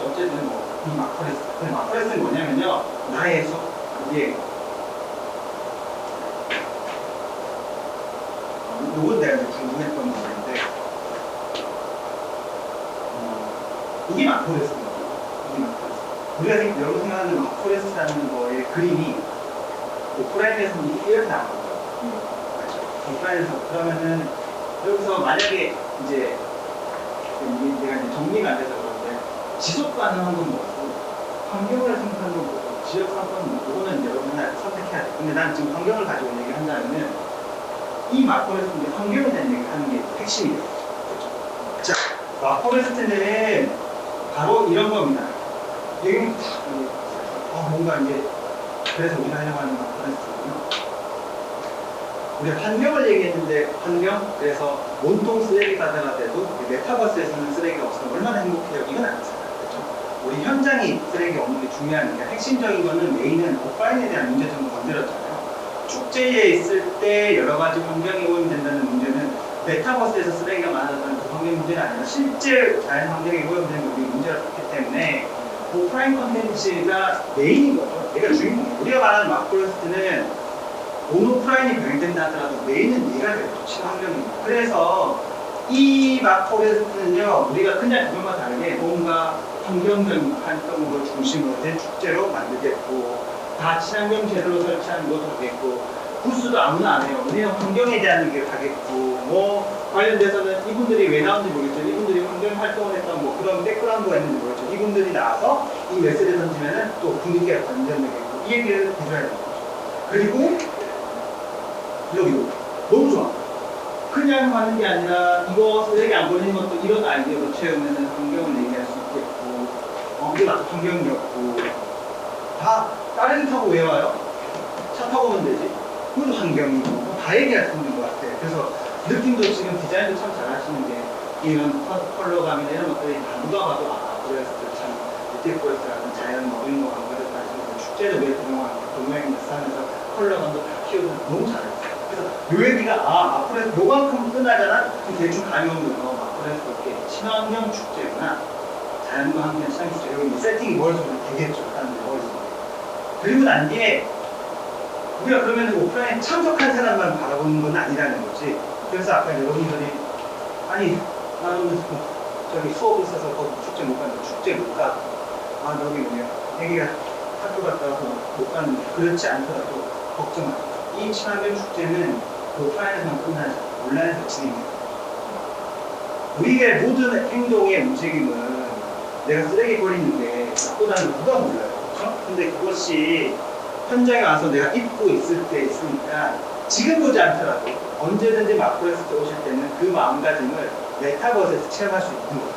어쨌든 이 마포레스트. 마포레스트는 뭐냐면요. 나의 이게 요건 내가 궁금했던 부분인데 이게 마포레스트거든요. 이게 마포레스트. 우리가 여러분 생각하는 마포레스트라는 거의 그림이 오프라인에서는 이렇게 나오거든요. 맞죠? 오프라인에서 그러면은 여기서 만약에 이제 내가 이제 정리가 안 돼서 그런데 지속 가능한 건 뭐고, 환경을 생각하는 건 뭐고, 지역 상권 뭐고는 여러분이 선택해야 돼. 근데 난 지금 환경을 가지고 얘기한다면은 이 마포레스트인데 환경에 대한 얘기를 하는 게 핵심이에요. 자, 마포레스트는 바로 이런 겁니다. 여기 뭔가 이제 그래서 우리가 하려고 하는 마포레스트거든요. 우리가 환경을 얘기했는데 환경, 그래서 온통 쓰레기 가져가도 메타버스에서는 쓰레기가 없으면 얼마나 행복해요? 이건 아니잖아요. 그렇죠? 우리 현장이 쓰레기 없는 게 중요한 게 핵심적인 거는 메인은 오프라인에 대한 문제 좀 건드렸잖아요. 축제에 있을 때 여러 가지 환경이 오염된다는 문제는 메타버스에서 쓰레기가 많아졌다는 그 환경 문제는 아니라 실제 자연 환경에 오염되는 게 우리 문제가 그렇기 때문에 오프라인 컨텐츠가 메인인 거죠. 얘가 주인공이에요. 우리가 말하는 마포레스트는 온오프라인이 병행된다 하더라도 메인은 얘가 돼요. 친환경입니다. 그래서 이 마포레스트는요, 우리가 그냥 그것과 다르게 뭔가 환경적인 활동으로 중심으로 된 축제로 만들겠고, 다 친환경 제도로 설치하는 것도 하겠고, 부스도 아무나 안 해요. 우리는 환경에 대한 얘기를 하겠고, 뭐 관련돼서는 이분들이 왜 나온지 모르겠죠. 이분들이 환경 활동을 했던 뭐 그런 백그라운드가 있는지 모르겠죠. 이분들이 나와서 이 메시지를 던지면은 또 분위기가 반전되겠고, 이 얘기를 해줘야 되는 거죠. 그리고 여기도 너무 좋아. 그냥 하는 게 아니라 이거 쓰레기 안 버리는 것도 이런 아이디어로 채우면 환경을 얘기할 수 있겠고, 이게 나도 환경이었고, 다 다른 타고 왜 와요? 차 타고 오면 되지. 그것도 환경이고 다 얘기할 수 있는 것 같아. 그래서 느낌도 지금 디자인도 참 잘하시는 게 이런 컬러감이나 이런 것들이 다 누가 봐도 마포레스트 참 리틀포레스트라는 자연 먹은 거 관계를 따지고 축제도 왜 동명이 비싸면서 컬러감도 다 키우는 너무 잘했어요. 그래서 요 얘기가 마포레스트 요만큼 끝나잖아? 그럼 대충 감이 오는 거 마포레스트 이렇게 친환경 축제구나. 자연과 함께 친환경 축제. 여기 세팅이 머릿속에 되겠죠. 사람들이 머릿속에. 그리고 난 뒤에 우리가 그러면 오프라인 참석한 사람만 바라보는 건 아니라는 거지. 그래서 아까 여러분들이 아니 나는 저기 수업 있어서 거기 축제 못 간다. 축제 못 가. 여기 뭐냐. 애기가 학교 갔다 와서 못 가는데 그렇지 않더라도 걱정 마. 이 친환경 축제는 오프라인에서만 끝나지 않고 온라인에서 진행돼요. 우리의 모든 행동의 움직임은 내가 쓰레기 버리는 게 나쁘다는 걸 누가 몰라요. 그렇죠? 근데 그것이 현장에 와서 내가 입고 있을 때 있으니까 지금 보지 않더라도 언제든지 마포레스트 오실 때는 그 마음가짐을 메타버스에서 체험할 수 있는 거죠.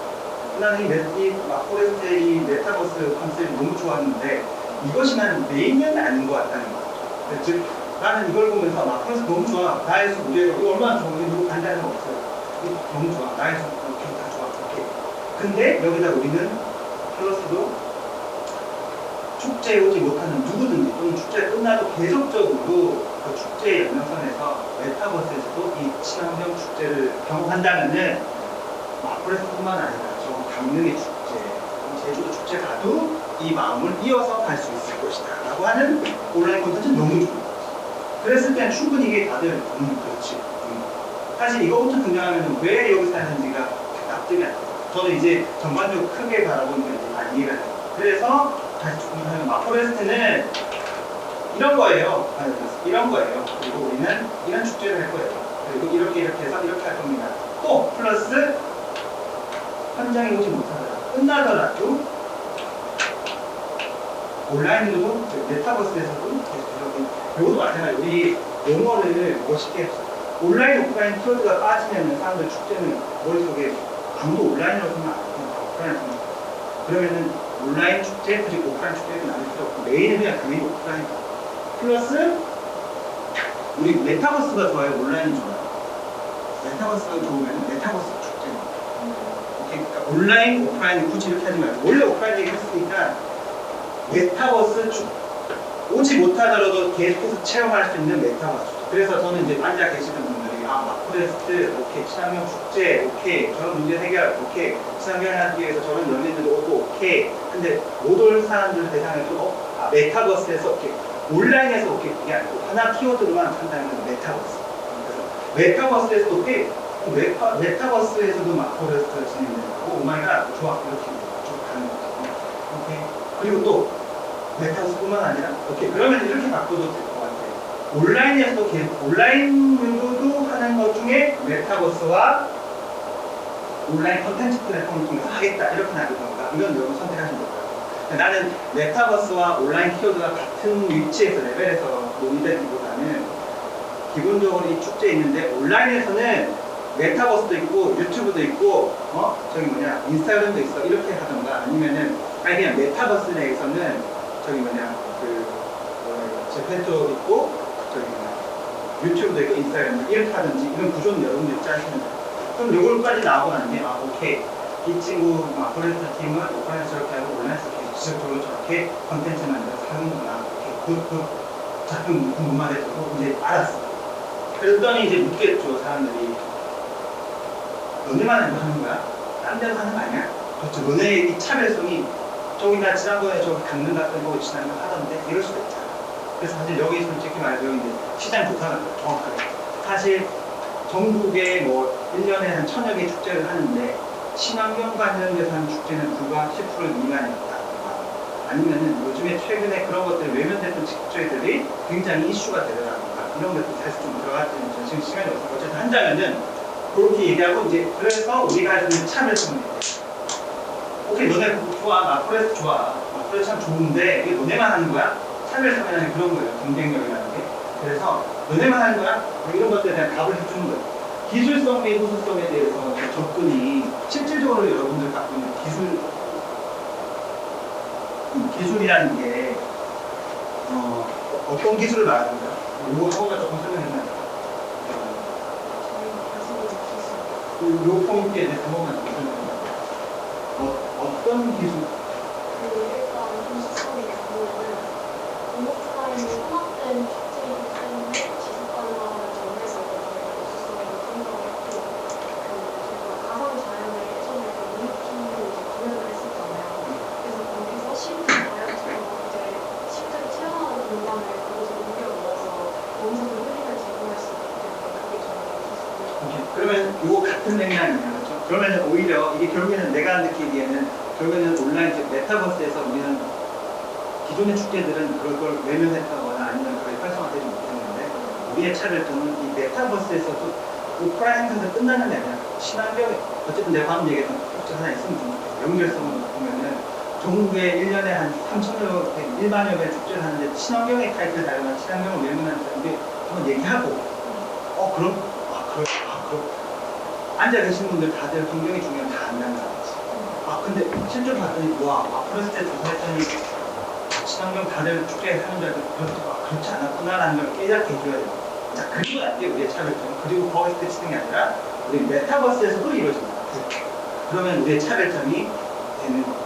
나는 이 마포레스트의 이 메타버스 컨셉이 너무 좋았는데 이것이 나는 메인은 아닌 것 같다는 거죠. 즉 나는 이걸 보면서 마포레스트 너무 좋아. 나의 숲 이거 얼마나 좋은 게 누구 간다는 거 없어요. 이거 너무 좋아. 나의 숲 이렇게 다 좋아. 이렇게. 근데 여기다 우리는 플러스도 축제에 오지 못하는 누구든지 또는 축제가 끝나도 계속적으로 그 축제의 연장선에서 메타버스에서도 이 친환경 축제를 경험한다면은 마포레스트뿐만 아니라 저 강릉의 축제, 제주도 축제 가도 이 마음을 이어서 갈 수 있을 것이다 라고 하는 온라인 콘텐츠는 너무 좋은 거지. 그랬을 때는 충분히 이게 다들 그렇지. 사실 이거부터 등장하면 왜 여기 사는지가 납득이 안 돼요. 저는 이제 전반적으로 크게 바라보니까 이제 다 이해가 돼요. 그래서 다시 조금 하면 마포레스트는 이런 거예요. 이런 거예요. 그리고 우리는 이런 축제를 할 거예요. 그리고 이렇게 해서 이렇게 할 겁니다. 또 플러스 현장에 오지 못하더라도 끝나더라도 온라인으로도 메타버스에서도 이것도 마찬가지로 우리 용어를 멋있게 했어요. 온라인 오프라인 키워드가 빠지면 사람들 축제는 머릿속에 아무도 온라인으로 생각 안 하고 오프라인으로 생각. 그러면은 온라인 축제 그리고 오프라인 축제는 나눌 필요 없고 메인은 그냥 그게 오프라인. 플러스 우리 메타버스가 좋아요, 온라인이 좋아요. 메타버스가 좋으면 메타버스 축제입니다. 그러니까 온라인, 오프라인 굳이 이렇게 하지 말고 원래 오프라인 얘기 했으니까 메타버스 오지 못하더라도 계속해서 체험할 수 있는 메타버스. 그래서 저는 이제 앉아 계시는 분들이 마포레스트 오케이, 친환경 축제 오케이, 저런 문제 해결 오케이, 친환경을 하기 위해서 저런 연예인들도 오고 오케이. 근데 못 올 사람들 대상으로 메타버스에서 오케이, 온라인에서 오케이 그게 아니고 하나 키워드로만 한다면 메타버스. 그래서 메타버스에서도 오케이, 메타버스에서도 마포레스트가 진행되는 거고 오마이갓 좋아 이렇게 쭉 가는 거죠. 오케이. 그리고 또 메타버스뿐만 아니라 오케이 그러면 이렇게 바꿔도 될 것 같아요. 온라인에서도 온라인으로도 하는 것 중에 메타버스와 온라인 컨텐츠 플랫폼을 통해서 하겠다 이렇게 나누던가 이건 여러분 선택하시면 될 거예요. 나는 메타버스와 온라인 키워드가 같은 위치에서 레벨에서 논의되기보다는 기본적으로 이 축제에 있는데 온라인에서는 메타버스도 있고 유튜브도 있고 저기 뭐냐 인스타그램도 있어 이렇게 하던가 아니면은 아니 그냥 메타버스 내에서는 저기 뭐냐 제페토 있고 저기 뭐냐 유튜브도 있고 인스타그램도 이렇게 하든지 이런 구조는 여러분들이 짜시면 돼요. 그럼 요걸까지 나오고 나는 게 오케이 이 친구 마포레스터 팀은 오프라인에서 저렇게 하고 온라인에서 지속적으로 저렇게 컨텐츠 만들어서 하는구나. 그 작품 궁금하대도 이제 알았어. 그랬더니 이제 묻겠죠 사람들이. 너네만 이거 하는 거야? 딴 데도 하는 거 아니야? 그렇죠. 너네의 이 차별성이 저기 나 지난번에 저기 강릉 갔던 거 지난 거 하던데 이럴 수도 있잖아. 그래서 사실 여기 솔직히 말해서 이제 시장 조사는 정확하게 사실 전국에 뭐 1년에 한 1000여 개 축제를 하는데 친환경 관련돼서 하는 축제는 불과 10% 미만이었다. 아니면은 요즘에 최근에 그런 것들 외면됐던 축제들이 굉장히 이슈가 되더라고요. 이런 것들 다시 좀 들어갔더니 지금 시간이 없어서 어쨌든 한다면은 그렇게 얘기하고 이제 그래서 우리가 할 수 있는 참을성을 오케이 너네 좋아 마포레스 좋아 마포레스 참 좋은데 이게 너네만 하는 거야? 참을성이라는 그런 거예요. 경쟁력이라는 게. 그래서 너네만 하는 거야? 뭐 이런 것들에 대한 답을 해주는 거예요. 기술성 및 호소성에 대해서 접근이 실질적으로 여러분들 갖고 있는 기술이라는 게 어떤 기술을 말하는 거야? 이거 하고가 조금 설명해주면 요 포인트에 대해서 한 번만 설명해주세요. 어떤 기술? 일단 공식성의 경우에는 오프라인이 혼합된 축제이기 때문에 지속 가능한 점에서 공식성을 생각했고 저희가 가상자연의 예전에 미니팀을 공연을 했었잖아요. 그래서 거기서 실제 자연처럼 이제 실제로 체험하는 공간을 거기서 옮겨 넣어서 원석을 흐림을 제공할 수 있기 때문에 그게 저희의 기술이에요. 그러면 이거 같은 맥락이네요. 그렇죠? 그러면 오히려 이게 결국에는 내가 느끼기에는 결국에는 온라인 메타버스에서 우리는 기존의 축제들은 그걸 외면했다거나 아니면 그걸 활성화되지 못했는데 우리의 차별점은 이 메타버스에서도 오프라인 행사가 끝나는 게 아니라 친환경에 어쨌든 내가 방금 얘기했던 축제 하나 있으면 좀 연결성을 보면은 전국에 1년에 한 3천여 개, 1만여 개 축제를 하는데 친환경의 타이틀을 달거나 친환경을 외면하는 사람들이 한번 얘기하고 그럼 앉아 계신 분들 다들 환경이 중요한 다 안다는 거지. 근데 실제로 봤더니 마포레스 때 조사했더니 친환경 다들 축제 하는 줄 알고 그렇지 않았구나라는 걸 깨닫게 해줘야 돼요. 자, 그리고 나중에 우리의 차별점. 그리고 거기서 그치는 게 아니라 우리 메타버스에서도 이루어집니다. 그러면 우리의 차별점이 되는 거예요.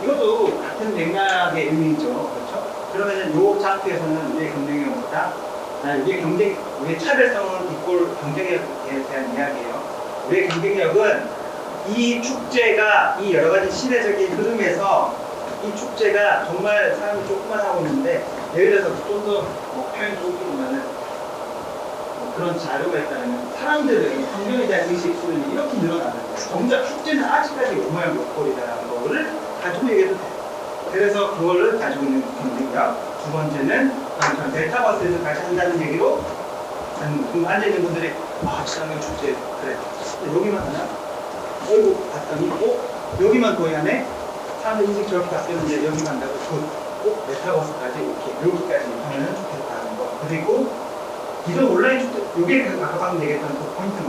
이것도 같은 맥락의 의미죠. 그렇죠? 그러면은 요 장표에서는 우리의 경쟁력은 뭐다? 우리의 차별성을 이꼴 경쟁력에 대한 이야기예요. 우리의 경쟁력은 이 축제가 이 여러 가지 시대적인 흐름에서 이 축제가 정말 사람이 조금만 하고 있는데 예를 들어서 좀 더 표현이 조금이면은 그런 자료가 있다면 사람들은 환경에 대한 의식 수준이 이렇게 늘어나는데 정작 축제는 아직까지 요모양 요꼴이다라는 거를 가지고 얘기해도 돼요. 그래서 그거를 가지고 있는 경쟁력. 두 번째는 메타버스에서 같이 한다는 얘기로 앉아있는 분들이 친환경 축제 그래 여기만 하나? 어이구 봤더니 여기만 도야네? 사람들 인식 저렇게 바뀌었는데 여기 간다고 메타버스까지 오케이 여기까지 하면 좋겠다는 거. 그리고 기존 온라인 축제 요게 아까 방금 얘기했던 그 포인트는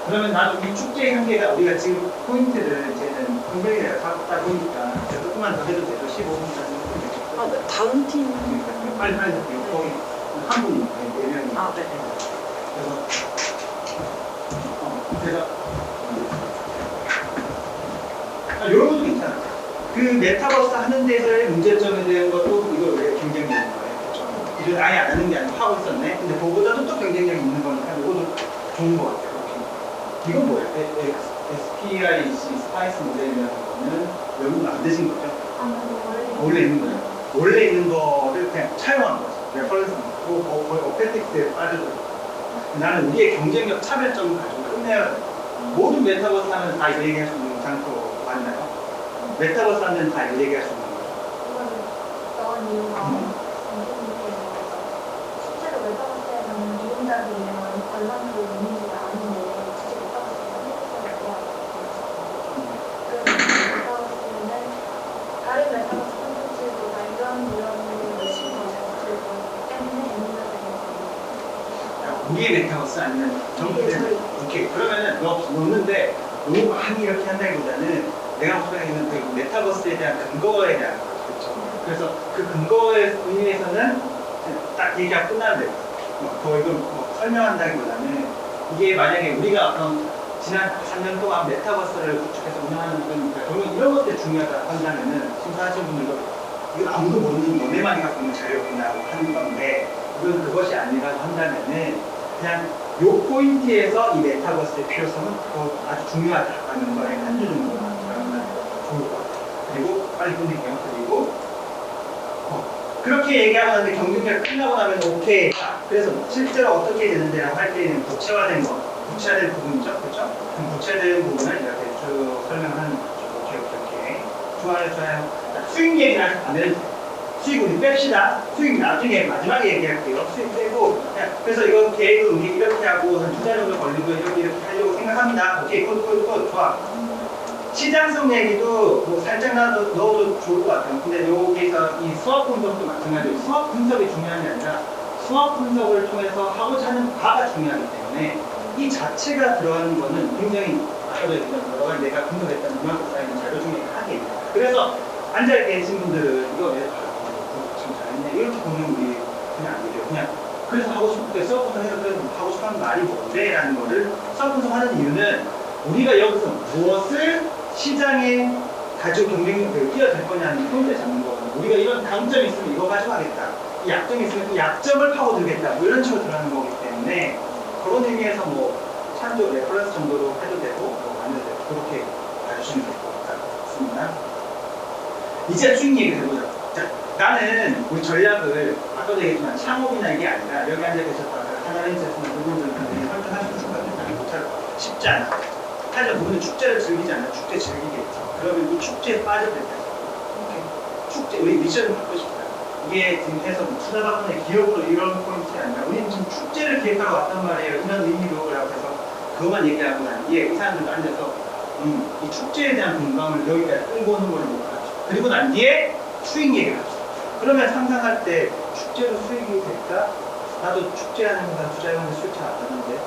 그러면 나도 이 축제의 한계가 우리가 지금 포인트를 이제는 분명히 내가 잡다 보니까 조금만 더 해도 되죠. 15분까지 네. 다음 팀. 빨리 할게요. 거기 한 분이 4명이 네. 그래서 이런 것도 괜찮아. 그 메타버스 하는 데서의 문제점에 대한 것도 이거 왜 경쟁력인 거예요. 이걸 아예 안 하는 게 아니고 하고 있었네. 근데 그거보다도 또 경쟁력이 있는 거니까 이것도 좋은 것 같아요. 이건 뭐예요? SPIC 스파이스 모델이라는 거는 여러분 만드신 거죠? 원래 있는 거예요. 원래 있는 거를 그냥 차용한 거죠. 레퍼런스 거의 어페틱스에 빠져들어요. 나는 우리의 경쟁력 차별점을 가지고 끝내야 돼. 모든 메타버스 하면 다 이거 얘기할 수 있는 장소 맞나요? 메타버스 하면 다 이거 얘기할 수 있는 거죠. 나온 이유가 실제로 메타버스에는 이용자들이랑 관람도 있는지 아닌데 굳이 메타버스에서 해석을 해야 되거든요. 그래서 메타버스 이게 메타버스 아니면 이게 저희. 오케이. 그러면은 넣는데 너무 많이 이렇게 한다기보다는 내가 생각하기에는 그 메타버스에 대한 근거에 대한 거 그렇죠. 그래서 그 근거의 의미에서는 딱 얘기가 끝나는데 더 이걸 뭐 설명한다기보다는 이게 만약에 우리가 어떤 지난 3년 동안 메타버스를 구축해서 운영하는 거니까 결국 이런 것들이 중요하다 한다면은 심사하시는 분들도 이건 아무도 모르는 너네만이 갖고 있는 자료였구나 하는 건데 이건 그것이 아니라고 한다면은 그냥 요 포인트에서 이 메타버스의 필요성은 아주 중요하다라는 거에 한줄 정도만 들어가면 좋을 것 같아요. 그리고 빨리 끝낼게요. 그리고 그렇게 얘기하고 나는데 경쟁력 끝나고 나면 오케이. 그래서 실제로 어떻게 되는데라고 할 때는 구체화된 거, 구체화된 부분이죠. 그렇죠? 그럼 구체화된 부분을 이렇게 쭉 설명하는 거죠. 오케이. 좋아요. 수익 얘기를 안 되는 수익 우리 뺍시다. 수익 나중에 마지막에 얘기할게요. 수익 빼고 그래서 이거 계획을 우리 이렇게 하고 한 2달 정도 걸리고 이렇게 하려고 생각합니다. 오케이 굿 좋아. 시장성 얘기도 뭐 살짝 넣어도 좋을 것 같아요. 근데 여기서 이 수학 분석도 마찬가지로 수학 분석이 중요한 게 아니라 수학 분석을 통해서 하고자 하는 바가 중요하기 때문에 이 자체가 들어가는 거는 굉장히 아까도 얘기했던 여러 가지 내가 분석했던 이만큼 쌓이는 자료 중에 하나입니다. 그래서 앉아 계신 분들은 이거 왜 지금 잘했네 이렇게 보면 우리 그냥 안 되죠. 그냥 그래서 하고 싶을 때 수학 분석해서 하고 싶은 말이 뭔데? 라는 거를 수학 분석하는 이유는 우리가 여기서 무엇을 시장에 가지고 경쟁력을 뛰어들 거냐는 포인트를 잡는 거거든요. 우리가 이런 강점이 있으면 이거 가지고 하겠다. 이 약점이 있으면 그 약점을 파고들겠다. 뭐 이런 식으로 들어가는 거기 때문에 그런 의미에서 뭐 참조 레퍼런스 정도로 해도 되고 뭐 안 해도 되고 그렇게 봐주시면 될 것 같습니다. 이제 수익 얘기를 해보자. 자, 나는 우리 전략을 아까도 얘기했지만 창업이나 이게 아니라 여기 앉아 계셨다가 하나인제스나 누구들한테 설득할 수 있을 것 같아요. 못할 쉽지 않아. 하지만 우리는 축제를 즐기지 않아요. 축제 즐기겠죠. 그러면 이 축제에 빠져들 때 축제 우리 미션을 받고 싶다. 이게 지금 해서 뭐 투자받거나 기업으로 이런 포인트가 아니라 우리는 지금 축제를 기획하러 왔단 말이에요. 이런 의미로 라고 해서 그것만 얘기하고 난 뒤에 이 사람들도 앉아서 이 축제에 대한 공감을 여기까지 끌고 오는 걸 못 하죠. 그리고 난 뒤에 수익 얘기를 합시다. 그러면 상상할 때 축제로 수익이 될까? 나도 축제하는 회사 투자하는 수익 잘 안 나는데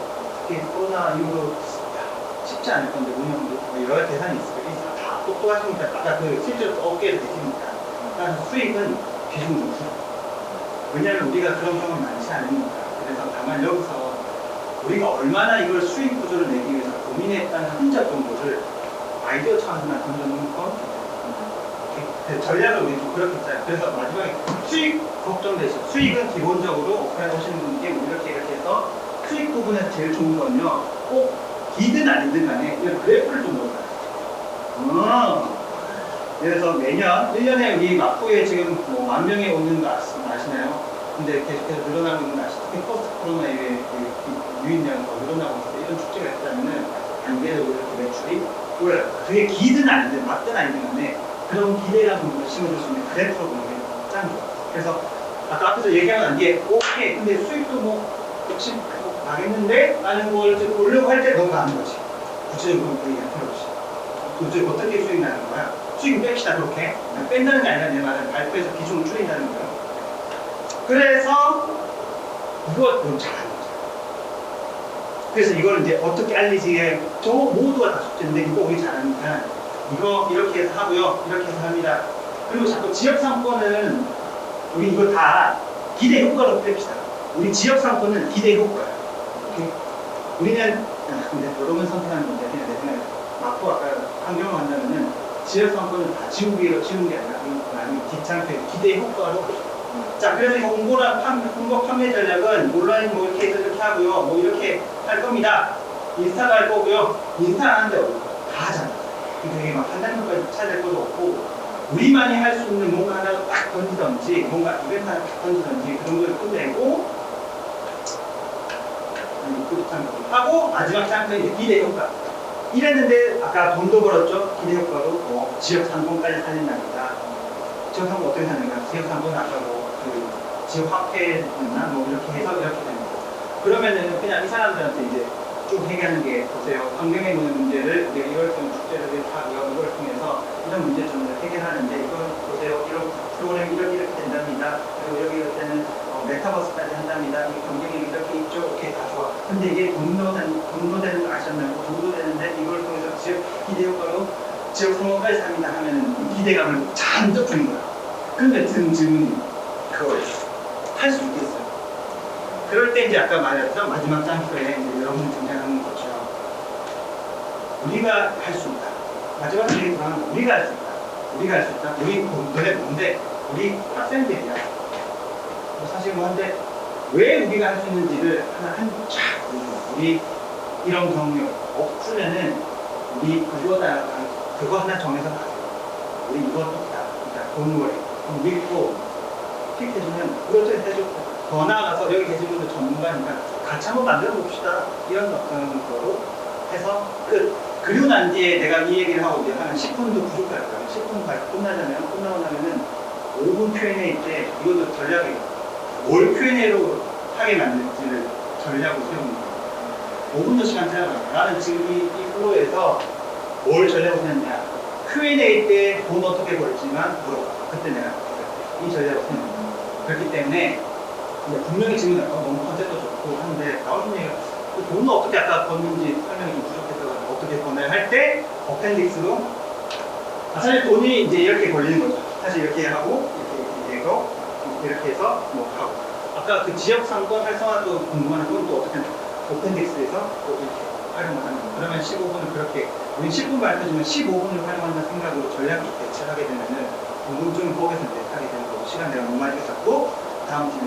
특히 코로나 이후로 쉽지 않을 건데 운영도 뭐 여러 대상이 있을 거예요. 다 똑똑하시니까 아까 그 실제로 어깨에 대시니까 따라서 수익은 비중 좀 줄여. 왜냐하면 우리가 그런 경험이 많지 않으니까. 그래서 다만 여기서 우리가 얼마나 이걸 수익 구조를 내기 위해서 고민했다는 흔적 정도를 아이디어 차원에만 던져놓는 건 전략을 우리 좀 그렇게 짜요. 그래서 마지막에 수익 걱정되시죠. 수익은 기본적으로 오프라인 오시는 분께 이렇게 해서 수익 부분에서 제일 좋은 건요. 꼭 기든 아니든 간에 이런 그래프를 좀 넣어요. 그래서 매년 1년에 우리 마포에 지금 뭐 10,000명이 오는 거 아시나요? 근데 계속해서 늘어나고 있는 거 아시죠? 특히 포스트 코로나 이후에 유입량이 더 늘어나고 있는데 이런 축제가 있다면은 단계적으로 이렇게 매출이 올라요. 그게 기든 아니든 맞든 아니든 간에 그런 기대감 부분을 심어줄 수 있는 그래프로 보는 게 짱 좋아요. 그래서 아까 앞에서 얘기하고 난 뒤에 오케이 근데 수익도 뭐 역시 나겠는데? 라는 걸 보려고 할 때 넘어가는 거지. 구체적으로 얘기할 필요 없이. 도대체 어떻게 수익 나는 거야? 수익 뺍시다, 그렇게. 뺀다는 게 아니라 내 말은 발표에서 비중을 줄인다는 거예요. 그래서 이거 너무 잘하는 거죠. 그래서 이걸 이제 어떻게 알리지? 저 모두가 다 숙제인데 이거 우리 잘하니까 이거 이렇게 해서 하고요. 이렇게 해서 합니다. 그리고 자꾸 지역 상권은 우리 이거 다 기대 효과로 뺍시다. 우리 지역 상권은 기대 효과예요. 우리는 근데 여러분 선택하는 건데 그냥 내 생각에 마포 아까 환경을 한다면은 지역 상권을 다 지우기 위해서 지우는 게 아니라 아니면 뒷창패 기대 효과로 자 그래서 이 홍보 판매 전략은 온라인 뭐 이렇게 해서 이렇게 하고요 뭐 이렇게 할 겁니다. 인스타도 할 거고요. 인스타 안 하는데 다 하잖아. 되게 막 한 달까지 찾을 것도 없고 우리만이 할 수 있는 뭔가 하나 딱 던지던지 뭔가 이벤트 하나 딱 던지던지 그런 걸 끝내고 하고 마지막 장면이 기대 효과. 이랬는데 아까 돈도 벌었죠. 기대 효과로 뭐 지역 상권까지 살린답니다. 지역 상권 어떻게 사는가? 지역 상권 아까 뭐그 지역 화폐나 뭐 이렇게 해서 이렇게 되는 거. 그러면은 그냥 이 사람들한테 이제 쭉 얘기하는 게 보세요. 환경에 있는 문제를 우리가 이걸 통해 축제를 하고요. 이걸 통해서 이런 문제점을 해결하는데 이걸 보세요. 이런 프로그램이 이렇게 된답니다. 그리고 여기 할 때는 메타버스까지 한답니다. 이 경쟁력이 이렇게 있죠. 오케이, 다 좋아. 근데 이게 분노되는 거 아셨나요? 분노되는데 이걸 통해서 지역 기대효과로 지역 성공까지 삽니다 하면 이 기대감을 잔뜩 주는 거야. 근데 든 질문이 그걸 할 수 있겠어요? 그럴 때 이제 아까 말했던 마지막 장소에 이제 여러분이 등장하는 거죠. 우리가 할 수 있다. 마지막 장소는 우리가 할 수 있다. 우리가 할 수 있다. 우리 너네 뭔데? 우리 학생들이야. 사실 뭐 한데 왜 우리가 할 수 있는지를 하나 한쫙 보여줘. 우리 이런 경력 없으면은 우리 그거 하나 정해서 가세요. 우리 이것도 있다. 그러니까 돈을 믿고 픽 해주면 그것도 해줬고 더 나아가서 여기 계신 분들 전문가니까 같이 한번 만들어 봅시다. 이런 어떤 거로 해서 끝. 그리고 난 뒤에 내가 이 얘기를 하고 이제 한 10분도 부족할 거예요. 10분 끝나잖아요. 끝나고 나면은 5분 Q&A 때 이것도 전략이 뭘 Q&A로 하게 만들지를 전략으로 세우는 거예요. 5분도 시간 들어가요. 나는 지금 이 프로에서 뭘 전략으로 세웠냐. Q&A 때 돈 어떻게 벌지만 물어봐. 그때 내가 이 전략을 세우는 거예요. 그렇기 때문에 분명히 지금 너무 컨셉도 좋고 한데 나오신 얘기가 그 돈은 어떻게 아까 버는지 설명이 좀 부족해서 어떻게 버나요 할 때 어펜딕스로 사실 돈이 이제 이렇게 걸리는 거죠. 사실 이렇게 하고 이렇게 해서 뭐 하고 아까 그 지역 상권 활성화도 궁금한 건 또 어떻게 어펜딕스에서 또 이렇게 활용을 하는 거예요. 그러면 15분을 그렇게 우리 10분 발표지만 15분을 활용한다는 생각으로 전략을 대처하게 되면은 궁금증을 거기서 하게 되는 거고 시간 내가 너무 많이 뺏었고 다음 팀에